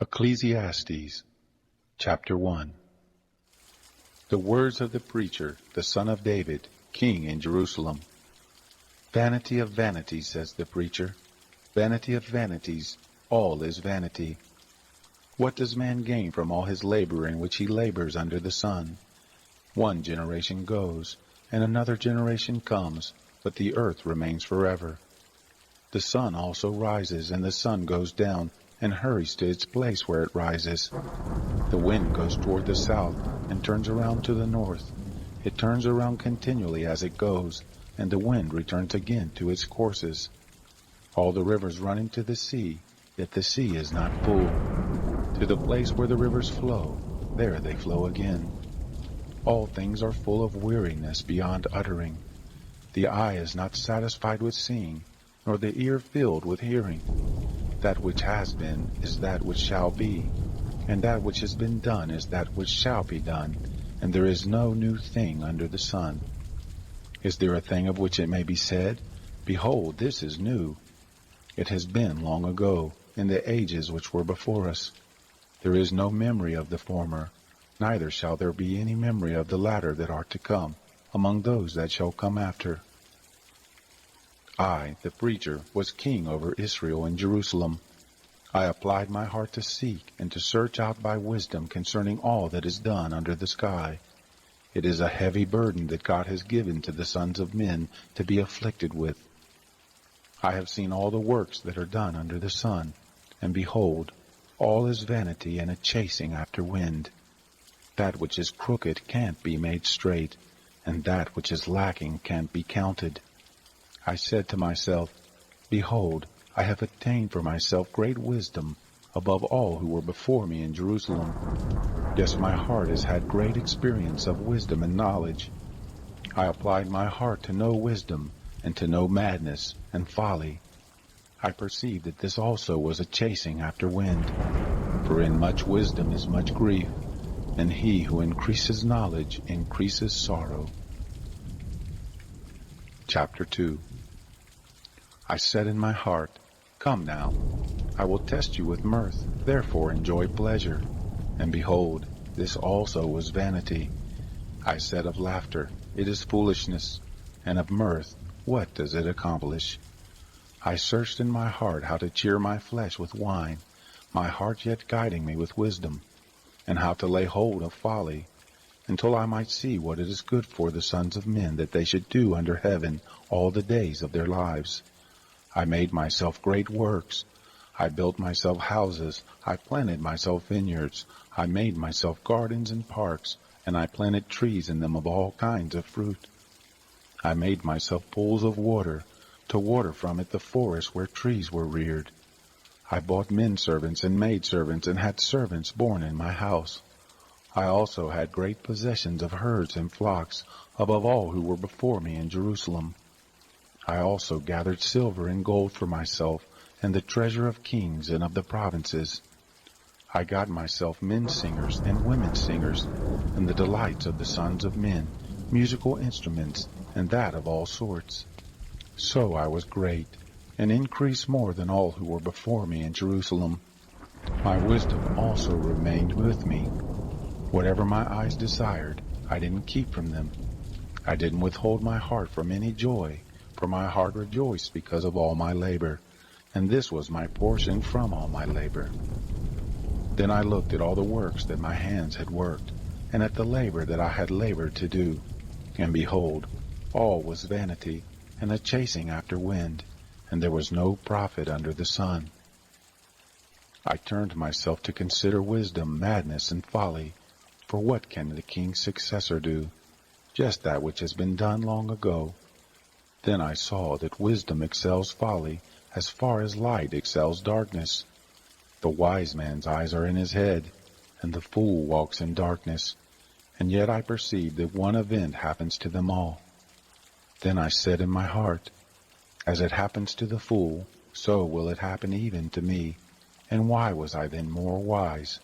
Ecclesiastes, chapter 1. The words of the preacher, the son of David, king in Jerusalem. Vanity of vanities, says the preacher, vanity of vanities, all is vanity. What does man gain from all his labor in which he labors under the sun? One generation goes, and another generation comes, but the earth remains forever. The sun also rises, and the sun goes down, and hurries to its place where it rises. The wind goes toward the south, and turns around to the north. It turns around continually as it goes, and the wind returns again to its courses. All the rivers run into the sea, yet the sea is not full. To the place where the rivers flow, there they flow again. All things are full of weariness beyond uttering. The eye is not satisfied with seeing, nor the ear filled with hearing. That which has been is that which shall be, and that which has been done is that which shall be done, and there is no new thing under the sun. Is there a thing of which it may be said, Behold, this is new? It has been long ago, in the ages which were before us. There is no memory of the former, neither shall there be any memory of the latter that are to come, among those that shall come after. I, the preacher, was king over Israel in Jerusalem. I applied my heart to seek and to search out by wisdom concerning all that is done under the sky. It is a heavy burden that God has given to the sons of men to be afflicted with. I have seen all the works that are done under the sun, and behold, all is vanity and a chasing after wind. That which is crooked can't be made straight, and that which is lacking can't be counted. I said to myself, Behold, I have attained for myself great wisdom above all who were before me in Jerusalem. Yes, my heart has had great experience of wisdom and knowledge. I applied my heart to know wisdom, and to know madness and folly. I perceived that this also was a chasing after wind. For in much wisdom is much grief, and he who increases knowledge increases sorrow. Chapter 2. I said in my heart, Come now, I will test you with mirth, therefore enjoy pleasure. And behold, this also was vanity. I said of laughter, It is foolishness, and of mirth, what does it accomplish? I searched in my heart how to cheer my flesh with wine, my heart yet guiding me with wisdom, and how to lay hold of folly, until I might see what it is good for the sons of men that they should do under heaven all the days of their lives. I made myself great works. I built myself houses. I planted myself vineyards. I made myself gardens and parks, and I planted trees in them of all kinds of fruit. I made myself pools of water, to water from it the forest where trees were reared. I bought men servants and maid servants, and had servants born in my house. I also had great possessions of herds and flocks, above all who were before me in Jerusalem. I also gathered silver and gold for myself, and the treasure of kings and of the provinces. I got myself men singers and women singers, and the delights of the sons of men, musical instruments, and that of all sorts. So I was great, and increased more than all who were before me in Jerusalem. My wisdom also remained with me. Whatever my eyes desired, I didn't keep from them. I didn't withhold my heart from any joy, for my heart rejoiced because of all my labor, and this was my portion from all my labor. Then I looked at all the works that my hands had worked, and at the labor that I had labored to do, and behold, all was vanity, and a chasing after wind, and there was no profit under the sun. I turned myself to consider wisdom, madness, and folly, for what can the king's successor do? Just that which has been done long ago. Then I saw that wisdom excels folly as far as light excels darkness. The wise man's eyes are in his head, and the fool walks in darkness. And yet I perceive that one event happens to them all. Then I said in my heart, As it happens to the fool, so will it happen even to me. And why was I then more wise?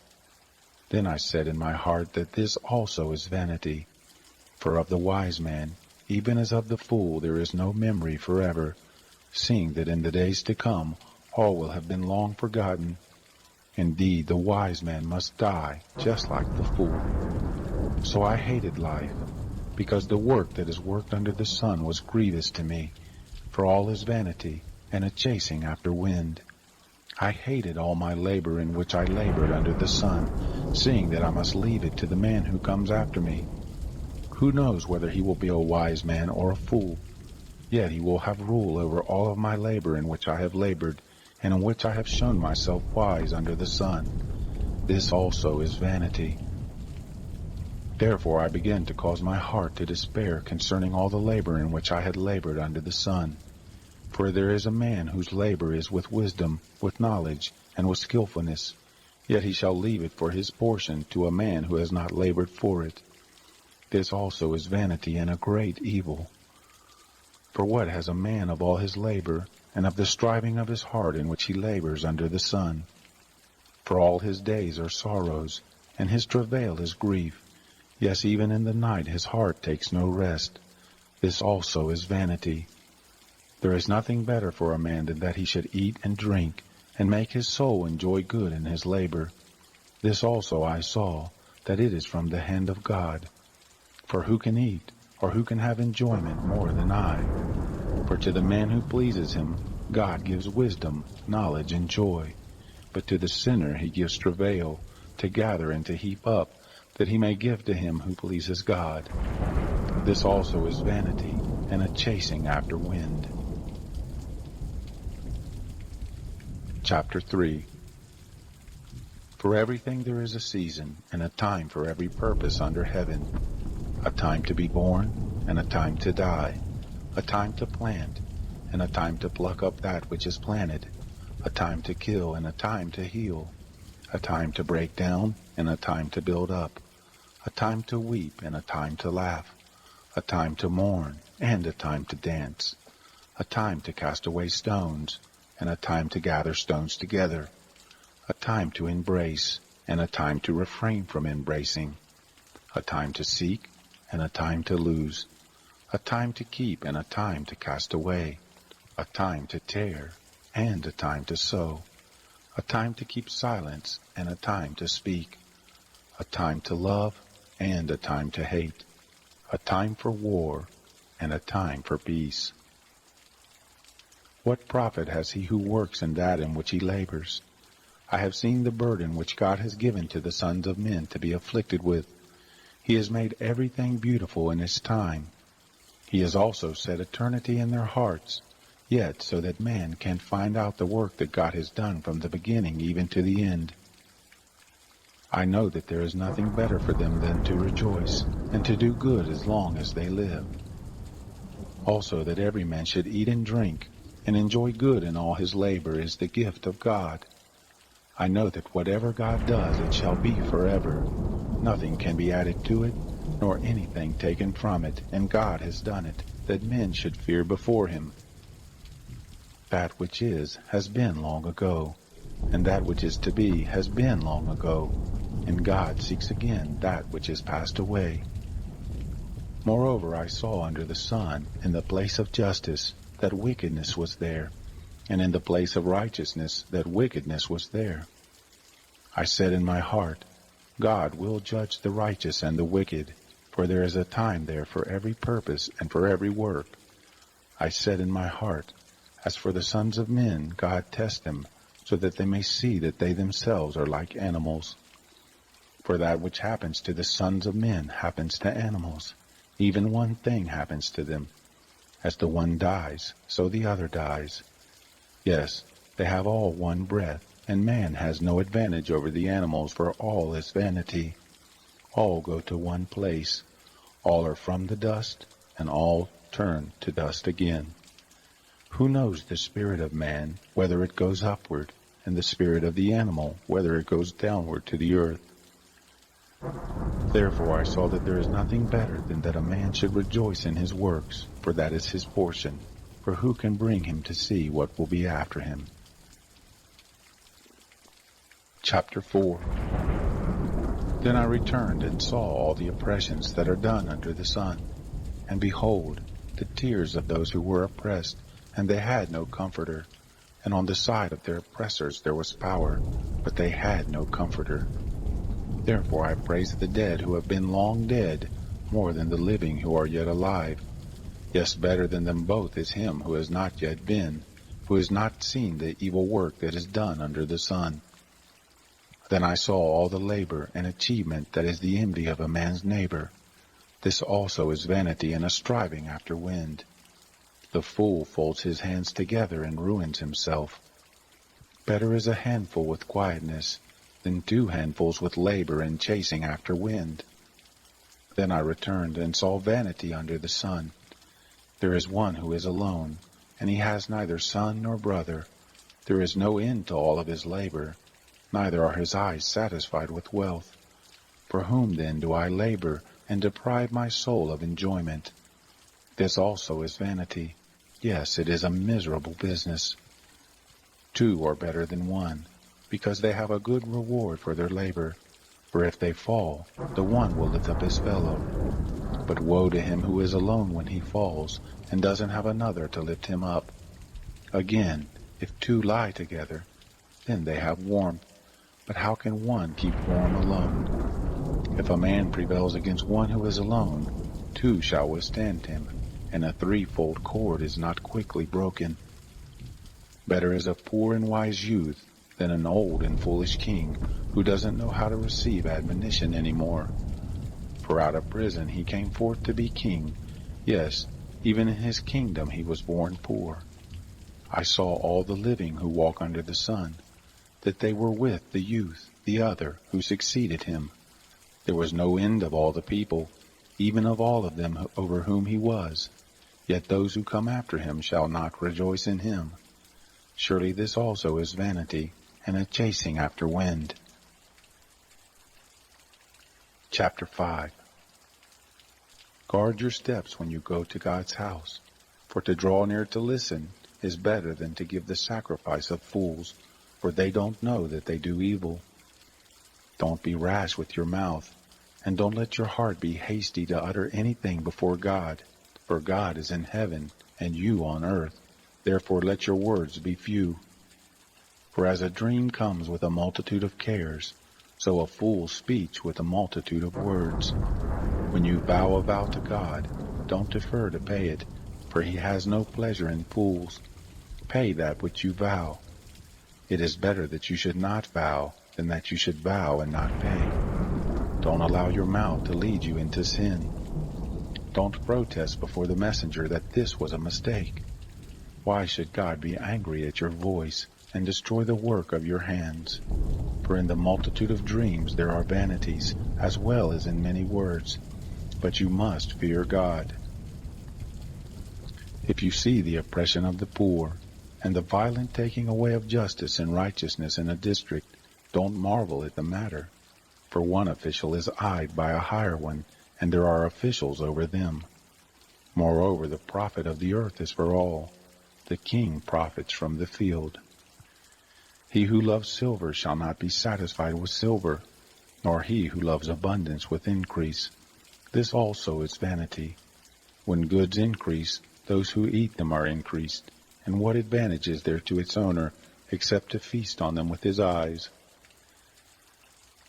Then I said in my heart that this also is vanity. For of the wise man, even as of the fool, there is no memory forever, seeing that in the days to come all will have been long forgotten. Indeed, the wise man must die, just like the fool. So I hated life, because the work that is worked under the sun was grievous to me, for all is vanity, and a chasing after wind. I hated all my labor in which I labored under the sun, seeing that I must leave it to the man who comes after me. Who knows whether he will be a wise man or a fool? Yet he will have rule over all of my labor in which I have labored, and in which I have shown myself wise under the sun. This also is vanity. Therefore I began to cause my heart to despair concerning all the labor in which I had labored under the sun. For there is a man whose labor is with wisdom, with knowledge, and with skillfulness, yet he shall leave it for his portion to a man who has not labored for it. This also is vanity and a great evil. For what has a man of all his labor, and of the striving of his heart in which he labors under the sun? For all his days are sorrows, and his travail is grief. Yes, even in the night his heart takes no rest. This also is vanity. There is nothing better for a man than that he should eat and drink, and make his soul enjoy good in his labor. This also I saw, that it is from the hand of God. For who can eat, or who can have enjoyment more than I? For to the man who pleases him, God gives wisdom, knowledge, and joy. But to the sinner he gives travail, to gather and to heap up, that he may give to him who pleases God. This also is vanity, and a chasing after wind. Chapter 3. For everything there is a season, and a time for every purpose under heaven. A time to be born, and a time to die. A time to plant, and a time to pluck up that which is planted. A time to kill, and a time to heal. A time to break down, and a time to build up. A time to weep, and a time to laugh. A time to mourn, and a time to dance. A time to cast away stones, and a time to gather stones together. A time to embrace, and a time to refrain from embracing. A time to seek, and a time to lose. A time to keep, and a time to cast away. A time to tear, and a time to sow. A time to keep silence, and a time to speak. A time to love, and a time to hate. A time for war, and a time for peace. What profit has he who works in that in which he labors? I have seen the burden which God has given to the sons of men to be afflicted with. He has made everything beautiful in his time. He has also set eternity in their hearts, yet so that man can find out the work that God has done from the beginning even to the end. I know that there is nothing better for them than to rejoice, and to do good as long as they live. Also that every man should eat and drink, and enjoy good in all his labor is the gift of God. I know that whatever God does, it shall be forever. Nothing can be added to it, nor anything taken from it, and God has done it, that men should fear before him. That which is has been long ago, and that which is to be has been long ago, and God seeks again that which is passed away. Moreover, I saw under the sun, in the place of justice, that wickedness was there, and in the place of righteousness, that wickedness was there. I said in my heart, God will judge the righteous and the wicked, for there is a time there for every purpose and for every work. I said in my heart, as for the sons of men, God tests them, so that they may see that they themselves are like animals. For that which happens to the sons of men happens to animals. Even one thing happens to them. As the one dies, so the other dies. Yes, they have all one breath, and man has no advantage over the animals, for all is vanity. All go to one place. All are from the dust, and all turn to dust again. Who knows the spirit of man, whether it goes upward, and the spirit of the animal, whether it goes downward to the earth? Therefore I saw that there is nothing better than that a man should rejoice in his works, for that is his portion. For who can bring him to see what will be after him? Chapter 4. Then I returned and saw all the oppressions that are done under the sun. And behold, the tears of those who were oppressed, and they had no comforter. And on the side of their oppressors there was power, but they had no comforter. Therefore I praise the dead who have been long dead, more than the living who are yet alive. Yes, better than them both is him who has not yet been, who has not seen the evil work that is done under the sun. Then I saw all the labor and achievement that is the envy of a man's neighbor. This also is vanity and a striving after wind. The fool folds his hands together and ruins himself. Better is a handful with quietness than 2 handfuls with labor and chasing after wind. Then I returned and saw vanity under the sun. There is one who is alone, and he has neither son nor brother. There is no end to all of his labor, neither are his eyes satisfied with wealth. For whom then do I labor and deprive my soul of enjoyment? This also is vanity. Yes, it is a miserable business. 2 are better than 1, because they have a good reward for their labor. For if they fall, the one will lift up his fellow. But woe to him who is alone when he falls, and doesn't have another to lift him up. Again, if 2 lie together, then they have warmth. But how can one keep warm alone? If a man prevails against one who is alone, 2 shall withstand him, and a 3-fold cord is not quickly broken. Better is a poor and wise youth than an old and foolish king who doesn't know how to receive admonition anymore. For out of prison he came forth to be king. Yes, even in his kingdom he was born poor. I saw all the living who walk under the sun, that they were with the youth, the other, who succeeded him. There was no end of all the people, even of all of them over whom he was. Yet those who come after him shall not rejoice in him. Surely this also is vanity, and a chasing after wind. Chapter 5. Guard your steps when you go to God's house, for to draw near to listen is better than to give the sacrifice of fools, for they don't know that they do evil. Don't be rash with your mouth, and don't let your heart be hasty to utter anything before God, for God is in heaven, and you on earth. Therefore let your words be few. For as a dream comes with a multitude of cares, so a fool's speech with a multitude of words. When you vow a vow to God, don't defer to pay it, for he has no pleasure in fools. Pay that which you vow. It is better that you should not vow than that you should vow and not pay. Don't allow your mouth to lead you into sin. Don't protest before the messenger that this was a mistake. Why should God be angry at your voice and destroy the work of your hands? For in the multitude of dreams there are vanities, as well as in many words. But you must fear God. If you see the oppression of the poor, and the violent taking away of justice and righteousness in a district, don't marvel at the matter. For one official is eyed by a higher one, and there are officials over them. Moreover, the profit of the earth is for all. The king profits from the field. He who loves silver shall not be satisfied with silver, nor he who loves abundance with increase. This also is vanity. When goods increase, those who eat them are increased. And what advantage is there to its owner, except to feast on them with his eyes?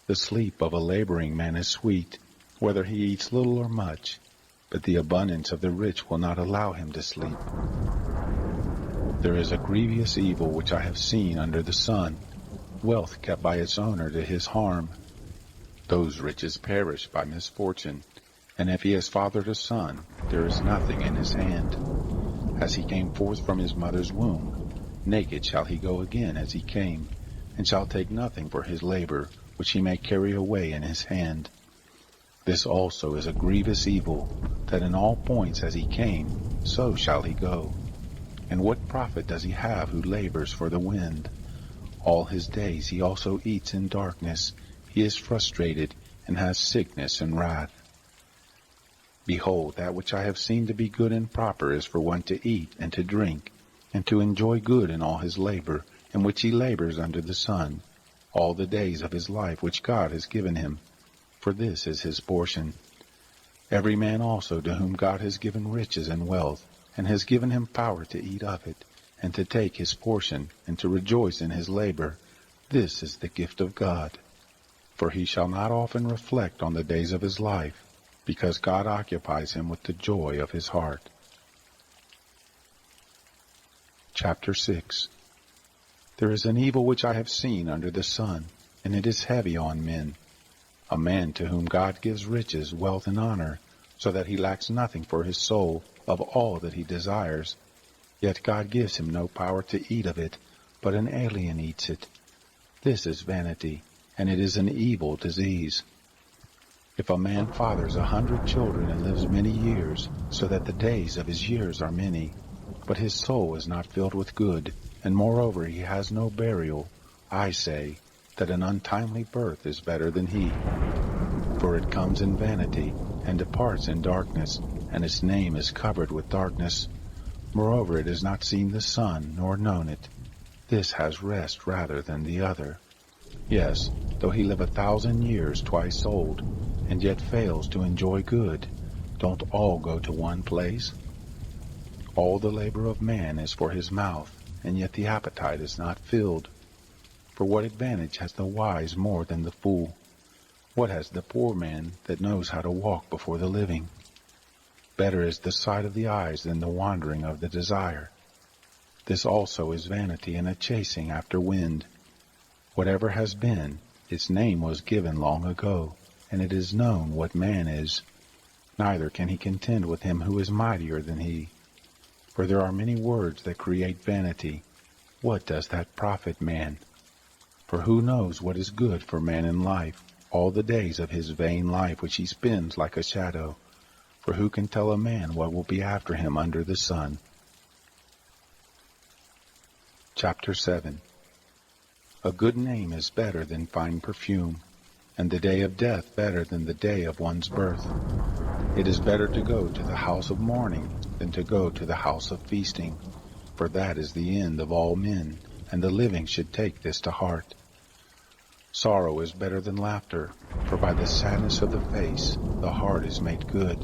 The sleep of a laboring man is sweet, whether he eats little or much, but the abundance of the rich will not allow him to sleep. There is a grievous evil which I have seen under the sun, wealth kept by its owner to his harm. Those riches perish by misfortune, and if he has fathered a son, there is nothing in his hand. As he came forth from his mother's womb, naked shall he go again as he came, and shall take nothing for his labor, which he may carry away in his hand. This also is a grievous evil, that in all points as he came, so shall he go. And what profit does he have who labors for the wind? All his days he also eats in darkness. He is frustrated, and has sickness and wrath. Behold, that which I have seen to be good and proper is for one to eat and to drink, and to enjoy good in all his labor, in which he labors under the sun, all the days of his life which God has given him. For this is his portion. Every man also to whom God has given riches and wealth, and has given him power to eat of it, and to take his portion, and to rejoice in his labor, This is the gift of God. For he shall not often reflect on the days of his life, because God occupies him with the joy of his heart. Chapter 6. There is an evil which I have seen under the sun, and it is heavy on men. A man to whom God gives riches, wealth, and honor, so that he lacks nothing for his soul of all that he desires. Yet God gives him no power to eat of it, but an alien eats it. This is vanity, and it is an evil disease. If a man fathers 100 children and lives many years, so that the days of his years are many, but his soul is not filled with good, and moreover he has no burial, I say that an untimely birth is better than he. For it comes in vanity, and departs in darkness, and its name is covered with darkness. Moreover, it has not seen the sun, nor known it. This has rest rather than the other. Yes, though he live 1,000 years twice old, and yet fails to enjoy good, don't all go to one place? All the labor of man is for his mouth, and yet the appetite is not filled. For what advantage has the wise more than the fool? What has the poor man that knows how to walk before the living? Better is the sight of the eyes than the wandering of the desire. This also is vanity and a chasing after wind. Whatever has been, its name was given long ago, and it is known what man is. Neither can he contend with him who is mightier than he. For there are many words that create vanity. What does that profit man? For who knows what is good for man in life, all the days of his vain life which he spends like a shadow? For who can tell a man what will be after him under the sun? Chapter 7. A good name is better than fine perfume, and the day of death better than the day of one's birth. It is better to go to the house of mourning than to go to the house of feasting, for that is the end of all men, and the living should take this to heart. Sorrow is better than laughter, for by the sadness of the face the heart is made good.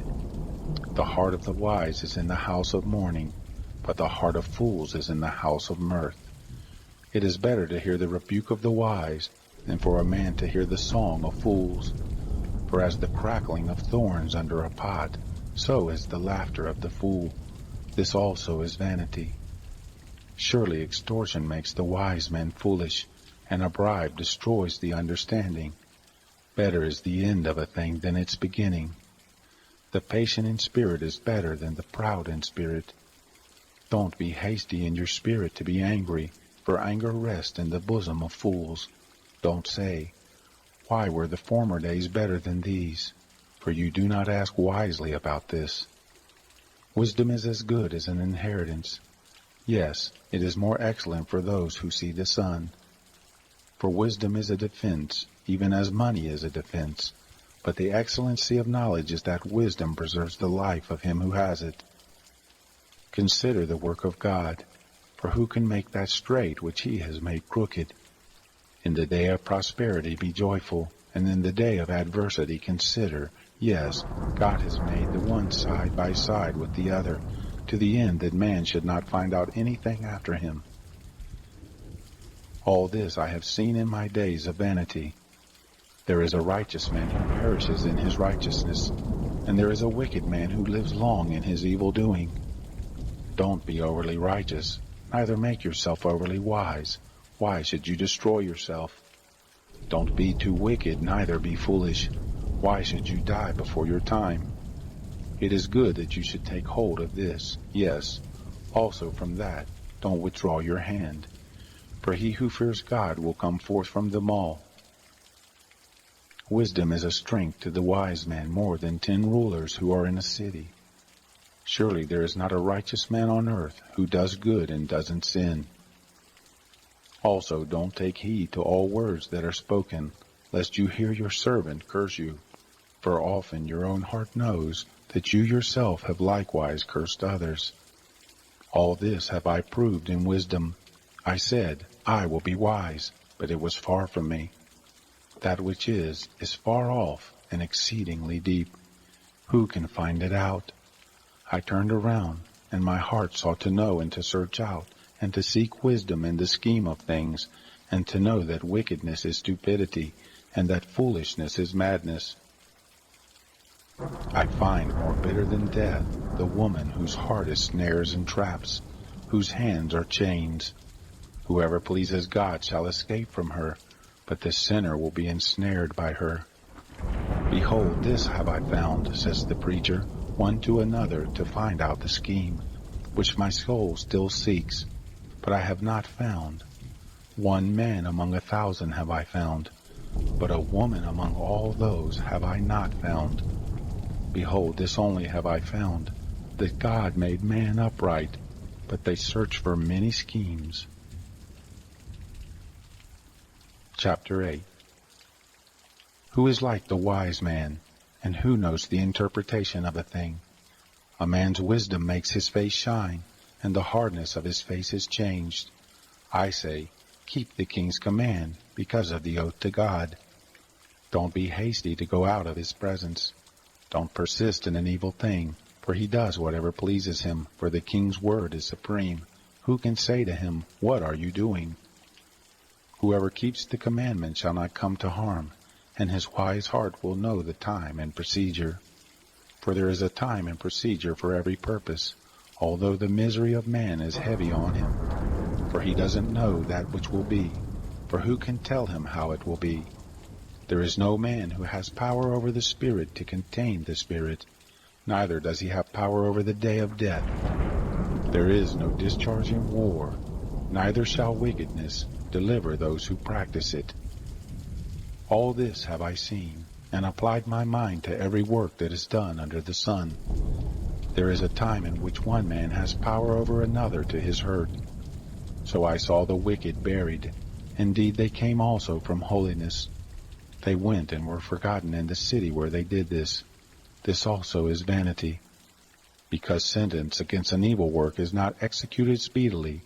The heart of the wise is in the house of mourning, but the heart of fools is in the house of mirth. It is better to hear the rebuke of the wise than for a man to hear the song of fools. For as the crackling of thorns under a pot, so is the laughter of the fool. This also is vanity. Surely extortion makes the wise man foolish, and a bribe destroys the understanding. Better is the end of a thing than its beginning. The patient in spirit is better than the proud in spirit. Don't be hasty in your spirit to be angry, for anger rests in the bosom of fools. Don't say, "Why were the former days better than these?" For you do not ask wisely about this. Wisdom is as good as an inheritance. Yes, it is more excellent for those who see the sun. For wisdom is a defense, even as money is a defense. But the excellency of knowledge is that wisdom preserves the life of him who has it. Consider the work of God, for who can make that straight which he has made crooked? In the day of prosperity be joyful, and in the day of adversity consider, yes, God has made the one side by side with the other, to the end that man should not find out anything after him. All this I have seen in my days of vanity. There is a righteous man who perishes in his righteousness, and there is a wicked man who lives long in his evil doing. Don't be overly righteous, neither make yourself overly wise. Why should you destroy yourself? Don't be too wicked, neither be foolish. Why should you die before your time? It is good that you should take hold of this. Yes, also from that, don't withdraw your hand. For he who fears God will come forth from them all. Wisdom is a strength to the wise man more than 10 rulers who are in a city. Surely there is not a righteous man on earth who does good and doesn't sin. Also don't take heed to all words that are spoken, lest you hear your servant curse you. For often your own heart knows that you yourself have likewise cursed others. All this have I proved in wisdom. I said, I will be wise, but it was far from me. That which is far off and exceedingly deep. Who can find it out? I turned around, and my heart sought to know and to search out, and to seek wisdom in the scheme of things, and to know that wickedness is stupidity, and that foolishness is madness. I find more bitter than death the woman whose heart is snares and traps, whose hands are chains. Whoever pleases God shall escape from her, but the sinner will be ensnared by her. Behold, this have I found, says the preacher, one to another, to find out the scheme, which my soul still seeks, but I have not found. One man among 1,000 have I found, but a woman among all those have I not found. Behold, this only have I found, that God made man upright, but they search for many schemes. Chapter 8. Who is like the wise man, and who knows the interpretation of a thing? A man's wisdom makes his face shine, and the hardness of his face is changed. I say, keep the king's command, because of the oath to God. Don't be hasty to go out of his presence. Don't persist in an evil thing, for he does whatever pleases him, for the king's word is supreme. Who can say to him, what are you doing? Whoever keeps the commandment shall not come to harm, and his wise heart will know the time and procedure. For there is a time and procedure for every purpose, although the misery of man is heavy on him. For he doesn't know that which will be, for who can tell him how it will be? There is no man who has power over the Spirit to contain the Spirit, neither does he have power over the day of death. There is no discharge in war, neither shall wickedness deliver those who practice it. All this have I seen, and applied my mind to every work that is done under the sun. There is a time in which one man has power over another to his hurt. So I saw the wicked buried. Indeed, they came also from holiness. They went and were forgotten in the city where they did this. This also is vanity. Because sentence against an evil work is not executed speedily,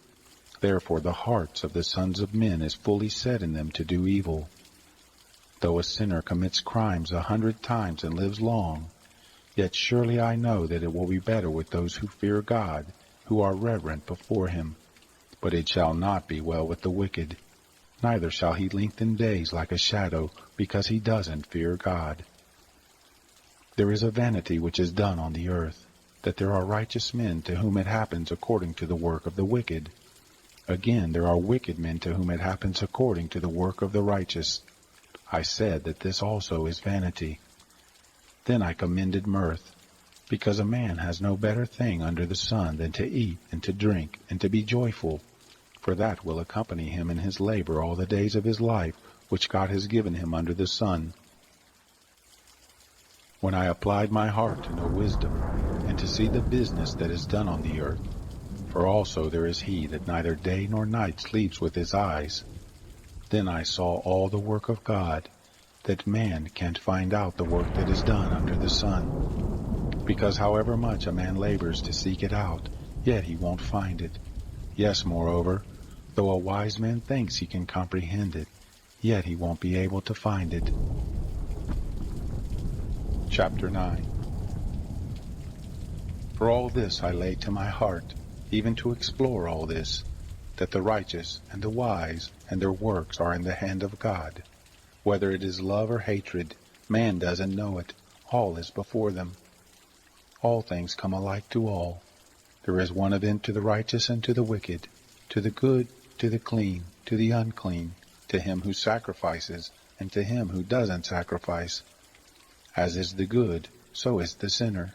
therefore the hearts of the sons of men is fully set in them to do evil. Though a sinner commits crimes 100 times and lives long, yet surely I know that it will be better with those who fear God, who are reverent before him. But it shall not be well with the wicked, neither shall he lengthen days like a shadow, because he doesn't fear God. There is a vanity which is done on the earth, that there are righteous men to whom it happens according to the work of the wicked. Again, there are wicked men to whom it happens according to the work of the righteous. I said that this also is vanity. Then I commended mirth, because a man has no better thing under the sun than to eat and to drink and to be joyful, for that will accompany him in his labor all the days of his life, which God has given him under the sun. When I applied my heart to know wisdom, and to see the business that is done on the earth, for also there is he that neither day nor night sleeps with his eyes, then I saw all the work of God, that man can't find out the work that is done under the sun. Because however much a man labors to seek it out, yet he won't find it. Yes, moreover, though a wise man thinks he can comprehend it, yet he won't be able to find it. Chapter 9. For all this I lay to my heart, even to explore all this, that the righteous and the wise and their works are in the hand of God. Whether it is love or hatred, man doesn't know it. All is before them. All things come alike to all. There is one event to the righteous and to the wicked, to the good, to the clean, to the unclean, to him who sacrifices, and to him who doesn't sacrifice. As is the good, so is the sinner.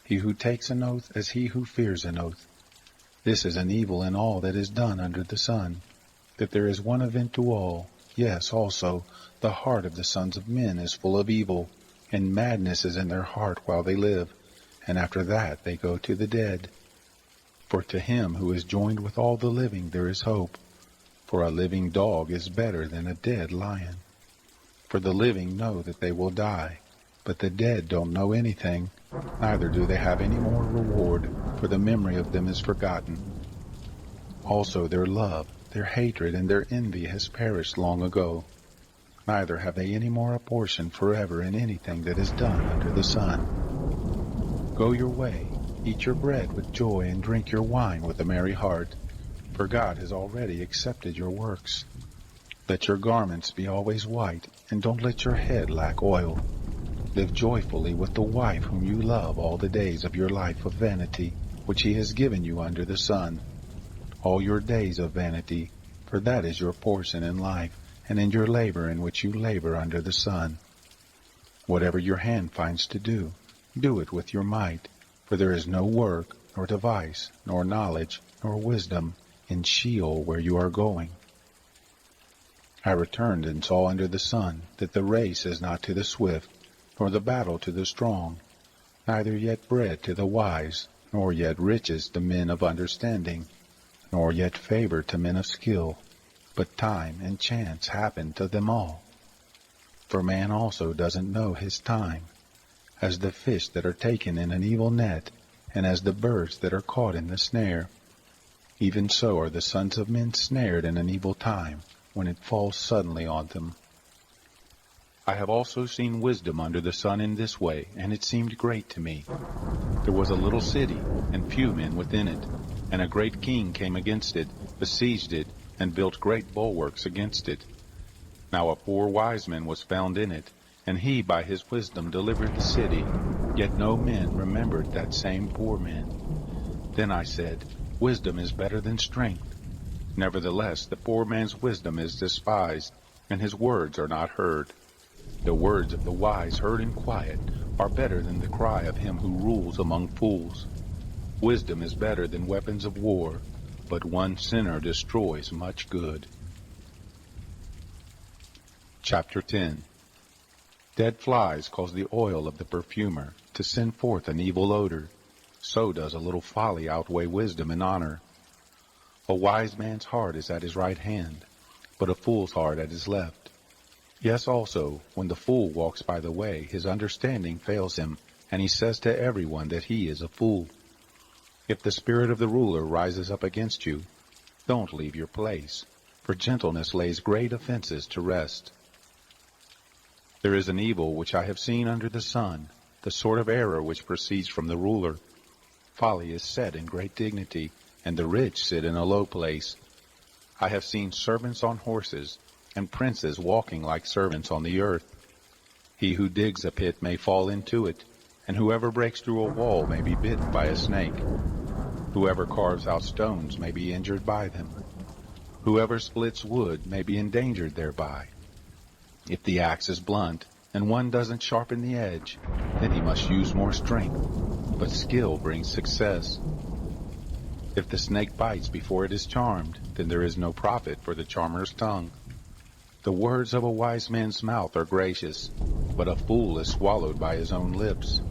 He who takes an oath as he who fears an oath. This is an evil in all that is done under the sun, that there is one event to all. Yes, also, the heart of the sons of men is full of evil, and madness is in their heart while they live, and after that they go to the dead. For to him who is joined with all the living there is hope, for a living dog is better than a dead lion. For the living know that they will die, but the dead don't know anything, neither do they have any more reward, for the memory of them is forgotten. Also their love, their hatred, and their envy has perished long ago. Neither have they any more a portion forever in anything that is done under the sun. Go your way, eat your bread with joy, and drink your wine with a merry heart, for God has already accepted your works. Let your garments be always white, and don't let your head lack oil. Live joyfully with the wife whom you love all the days of your life of vanity, which he has given you under the sun. All your days of vanity, for that is your portion in life, and in your labor in which you labor under the sun. Whatever your hand finds to do, do it with your might, for there is no work, nor device, nor knowledge, nor wisdom in Sheol where you are going. I returned and saw under the sun that the race is not to the swift, nor the battle to the strong, neither yet bread to the wise, nor yet riches to men of understanding, nor yet favor to men of skill, but time and chance happen to them all. For man also doesn't know his time, as the fish that are taken in an evil net, and as the birds that are caught in the snare. Even so are the sons of men snared in an evil time, when it falls suddenly on them. I have also seen wisdom under the sun in this way, and it seemed great to me. There was a little city, and few men within it, and a great king came against it, besieged it, and built great bulwarks against it. Now a poor wise man was found in it, and he by his wisdom delivered the city, yet no men remembered that same poor man. Then I said, Wisdom is better than strength. Nevertheless, the poor man's wisdom is despised, and his words are not heard. The words of the wise heard in quiet are better than the cry of him who rules among fools. Wisdom is better than weapons of war, but one sinner destroys much good. Chapter 10. Dead flies cause the oil of the perfumer to send forth an evil odor. So does a little folly outweigh wisdom and honor. A wise man's heart is at his right hand, but a fool's heart at his left. Yes, also, when the fool walks by the way, his understanding fails him, and he says to everyone that he is a fool. If the spirit of the ruler rises up against you, don't leave your place, for gentleness lays great offenses to rest. There is an evil which I have seen under the sun, the sort of error which proceeds from the ruler. Folly is set in great dignity, and the rich sit in a low place. I have seen servants on horses, and princes walking like servants on the earth. He who digs a pit may fall into it, and whoever breaks through a wall may be bitten by a snake. Whoever carves out stones may be injured by them. Whoever splits wood may be endangered thereby. If the axe is blunt, and one doesn't sharpen the edge, then he must use more strength, but skill brings success. If the snake bites before it is charmed, then there is no profit for the charmer's tongue. The words of a wise man's mouth are gracious, but a fool is swallowed by his own lips.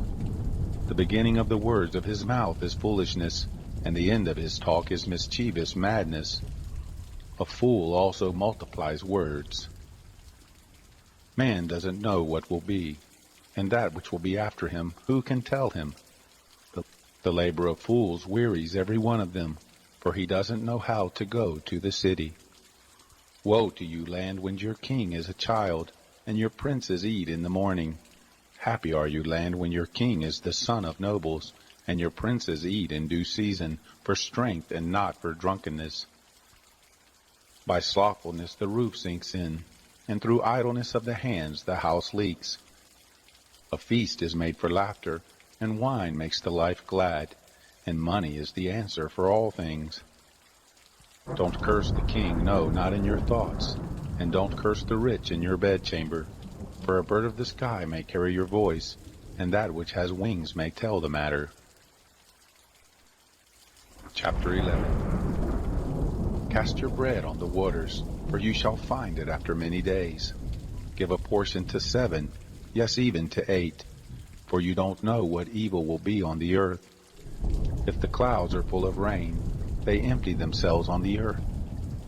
The beginning of the words of his mouth is foolishness, and the end of his talk is mischievous madness. A fool also multiplies words. Man doesn't know what will be, and that which will be after him, who can tell him? The labor of fools wearies every one of them, for he doesn't know how to go to the city. Woe to you, land, when your king is a child, and your princes eat in the morning. Happy are you, land, when your king is the son of nobles, and your princes eat in due season, for strength and not for drunkenness. By slothfulness the roof sinks in, and through idleness of the hands the house leaks. A feast is made for laughter, and wine makes the life glad, and money is the answer for all things. Don't curse the king, no, not in your thoughts, and don't curse the rich in your bedchamber, for a bird of the sky may carry your voice, and that which has wings may tell the matter. Chapter 11. Cast your bread on the waters, for you shall find it after many days. Give a portion to 7, yes, even to 8, for you don't know what evil will be on the earth. If the clouds are full of rain, they empty themselves on the earth.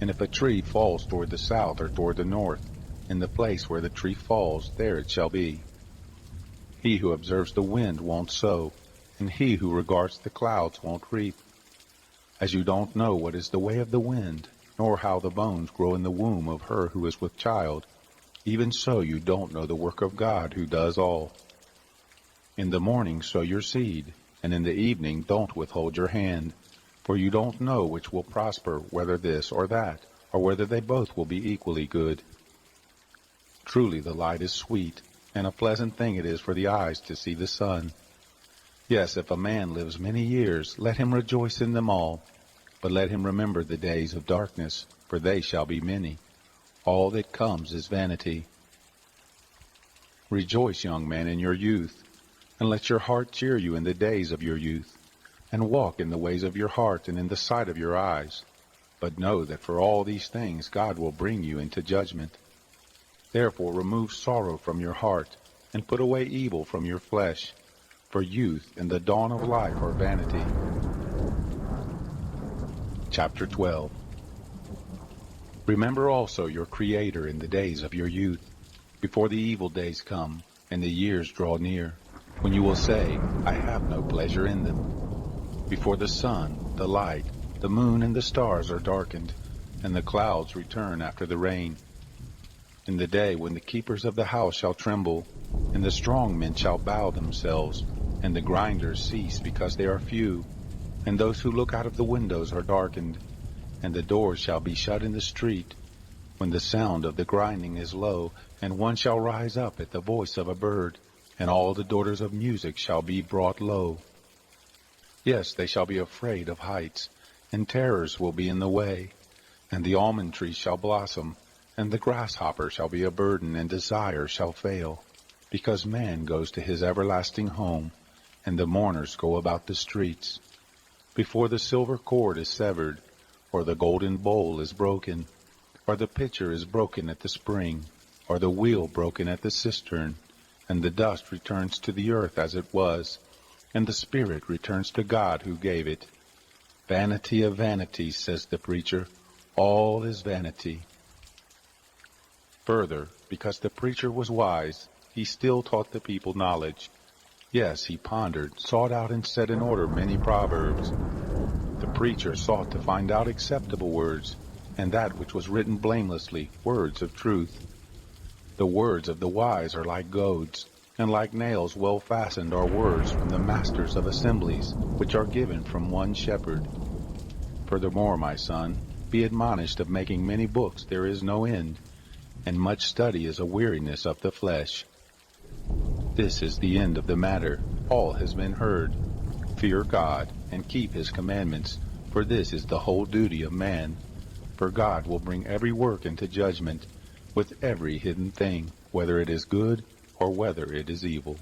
And if a tree falls toward the south or toward the north, in the place where the tree falls, there it shall be. He who observes the wind won't sow, and he who regards the clouds won't reap. As you don't know what is the way of the wind, nor how the bones grow in the womb of her who is with child, even so you don't know the work of God who does all. In the morning sow your seed, and in the evening don't withhold your hand, for you don't know which will prosper, whether this or that, or whether they both will be equally good. Truly the light is sweet, and a pleasant thing it is for the eyes to see the sun. Yes, if a man lives many years, let him rejoice in them all. But let him remember the days of darkness, for they shall be many. All that comes is vanity. Rejoice, young man, in your youth, and let your heart cheer you in the days of your youth, and walk in the ways of your heart and in the sight of your eyes. But know that for all these things God will bring you into judgment. Therefore remove sorrow from your heart, and put away evil from your flesh, for youth and the dawn of life are vanity. Chapter 12. Remember also your Creator in the days of your youth, before the evil days come, and the years draw near, when you will say, I have no pleasure in them. Before the sun, the light, the moon, and the stars are darkened, and the clouds return after the rain. In the day when the keepers of the house shall tremble, and the strong men shall bow themselves, and the grinders cease because they are few, and those who look out of the windows are darkened, and the doors shall be shut in the street, when the sound of the grinding is low, and one shall rise up at the voice of a bird, and all the daughters of music shall be brought low. Yes, they shall be afraid of heights, and terrors will be in the way, and the almond tree shall blossom, and the grasshopper shall be a burden, and desire shall fail, because man goes to his everlasting home, and the mourners go about the streets. Before the silver cord is severed, or the golden bowl is broken, or the pitcher is broken at the spring, or the wheel broken at the cistern, and the dust returns to the earth as it was, and the spirit returns to God who gave it. Vanity of vanities, says the preacher, all is vanity. Further, because the preacher was wise, he still taught the people knowledge. Yes, he pondered, sought out, and set in order many proverbs. The preacher sought to find out acceptable words, and that which was written blamelessly, words of truth. The words of the wise are like goads, and like nails well fastened are words from the masters of assemblies, which are given from one shepherd. Furthermore, my son, be admonished of making many books there is no end, and much study is a weariness of the flesh. This is the end of the matter. All has been heard. Fear God, and keep his commandments, for this is the whole duty of man. For God will bring every work into judgment, with every hidden thing, whether it is good or whether it is evil.